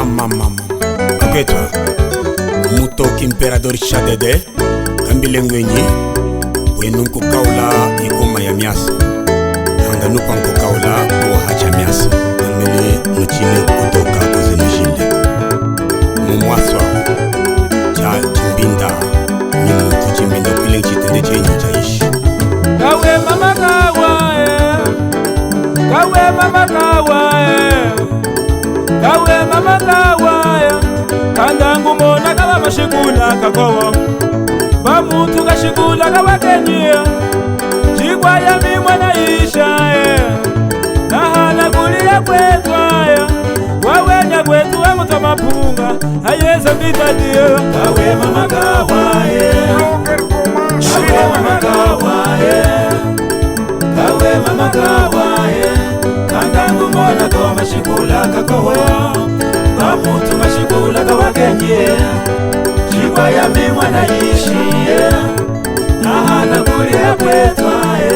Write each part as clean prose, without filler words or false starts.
Mama Akwetwa Mutoki Imperador Shadede Kambile ngwenye Wenu nkukaula ikoma ya miasa Hanga nupa nkukaula Kwa hacha miasa Namele nuchile kutoka kuzenu shinde Mumwaswa Cha chimbinda Nimu kuchimbinda kule chitende chenyu chaishi Kawe mama kawae Kawe mama kawae Kawe mama kawae Kandangu mona kawa mashigula kakowa Bamutu kashigula kawa kenye Chigwa ya mimwa na isha Nahana kulia kwetwae Wawenya kwetu wa muta mapunga Hayeza bitadio Kawe mama kawae Kawe mama kawae Kawe mama kawae Kandangu mona kawa mashigula kakowa Bamutu mashigula kawa kenye Chigwa ya mimwa na ishie Nahana kulia kwetwae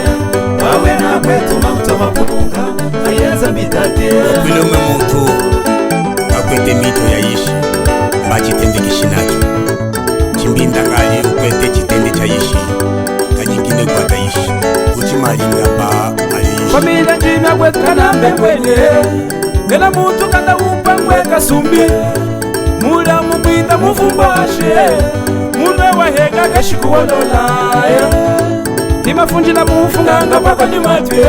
Wawena kwetu mamuta mapunga Hayeza bitadio Vile umemutu Kakwete mito ya ishi Mba chitende kishinacho Chimbinda ngali ukwete chitende cha ishi Kanyingine kwa taishi Uchimalinga ba aliishi Familia njina kweka na mbengwenye Ngela mutu kanda upa mweka sumbi Mula mukwita mufumbashe Mune wahega kashiku walolaye Timafunjila mufunganga pako ni matwe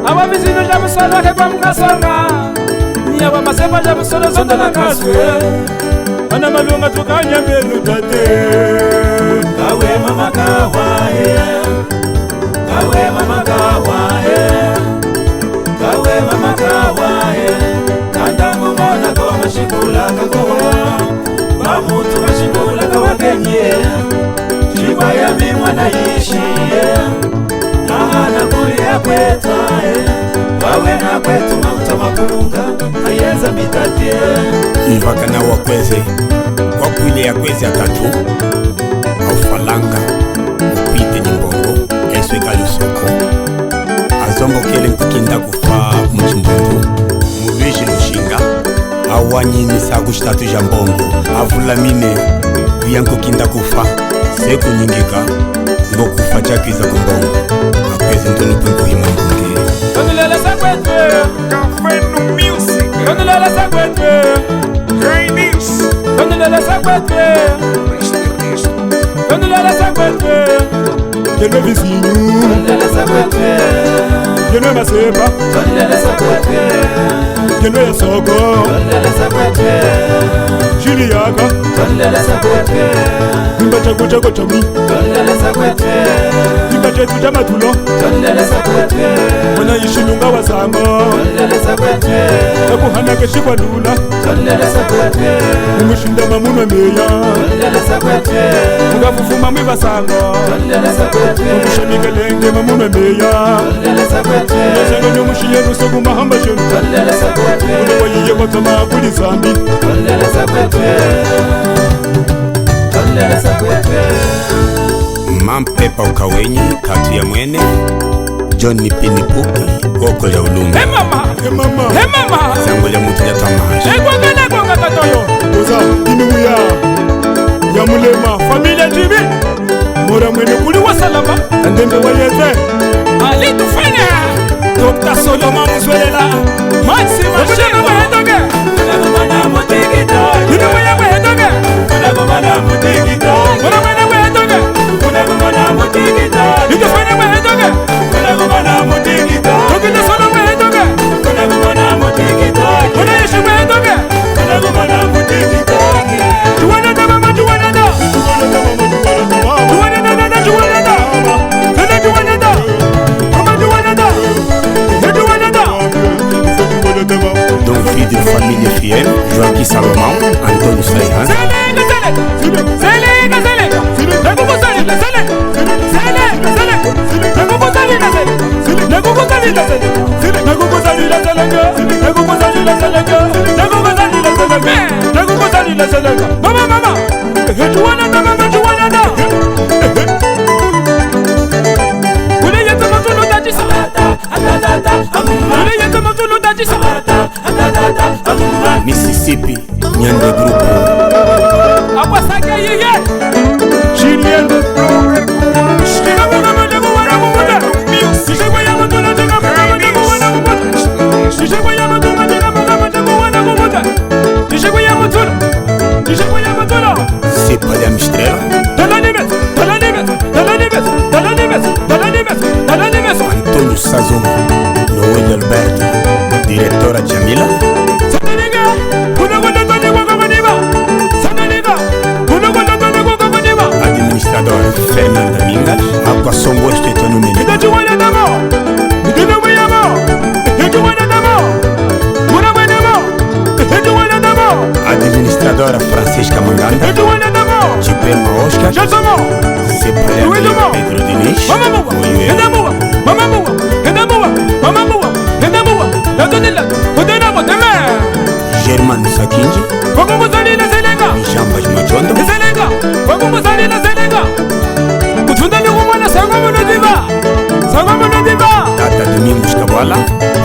Awa vizino ja musolo kekwa mkasanga Nyawa masepa ja musolo zonda na kaswe Ana malunga tukanya mbelu tate Kawe mama kawae Kawe mama kawae Kawe mama kawae Kandangu mona kwa mashikula kakowa Bamutu mashikula kawa kenye Chigwa ya mimwa na ishie Nahana kulia kwetae Wawe na kwetu mauta mapunga Hayeza bitatie Ivaka na wakweze Kwa kuile ya kweze atatu Au falanga Upite nyimbongo Eswe kali usoko Azombo kele mkukinda kufa mchimbundu Mubeji lushinga Awanyi nisagu shtatu jambongo Avulamine Uyanko kinda kufa Seku nyingika Ngo kufa chakiza kumbongo Akweze ntonu pengu himongunge Kondilele sakwetwe Kafenu Music Kondilele sakwetwe Greatness Kondilele sakwetwe Kondilele sakwetwe Yenwe vizinyu Kondilele sakwetwe Yenwe masepa Kondilele sakwetwe Yenwe ya soko Kondilele sakwetwe Shiri yaka Kondilele sakwetwe Imba chako chako chami Kondilele sakwetwe Imba chetu chamatulo Kondilele sakwetwe Wana ishilunga wasango Kondilele sakwetwe Nakuhana keshikwa nula Kondilele sakwetwe Umushinda mamunwa meya Kondilele sakwetwe Mugafufuma mwibasango Kondilele sakwetwe Umushamike mamunwa meya Kondilele sakwetwe Nasengo nyomushiye rusogu mahamba shenu Kondilele sakwetwe Ulewa yiye kotama kuli zambi Kondilele sakwetwe Kondilele sakwetwe Mampepa ukawenyi Katu ya mwene Johnny Pinipuki Koko ya ulunga Hey mama mama Hey mama Zango ya mutu ya tamashi Egwagana gonga katoyo Oza inumu ya mulema Familia jibi Mora mwene kuli wasalama Andembe wayete Ali tufanya Dr. Solomon Muzwelela Maxima Shema Mwendoge Kuna kumana mutigito Kuna mwenye mwendoge Kuna kumana mutigito Kuna mwenye mwendoge Kuna kumana mutigito Itufanya mwendoge Kuna kumana mutigito Tukita solo mwendoge Kuna kumana mutigito Kuna ishi mwendoge Kuna kumana mutigito Juwana da mama juwana da Juwana da da juwana da Zene juwana da Mama juwana da Juwana da Donc fille de famille fière Joaquin Salomon Antonio Saihan Mama mama Juwana da mama juwana da Ule yete matulu da jisa Ule yete matulu da jisa Mississippi, Nyande Grupo. Akwasaka yeye. Julien de C'est pas la Mistrela. Antonio Sazon, Noel Alberto, direttora Jamila. Administrador Fernanda Mingas. Agua son vuestro y tu número. Administradora Francisca Manganda. Chipema Oscar. Sepalha Pedro Diniz. Germano Sakinji. Jambas Majondo. Tata Domingos Kabwala.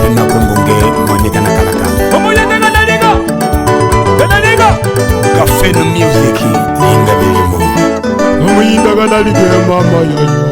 Rina Kombonge Monica Nakalaka. Café no Music. Linda Belimo. Muyinda kanalike mama yoyo.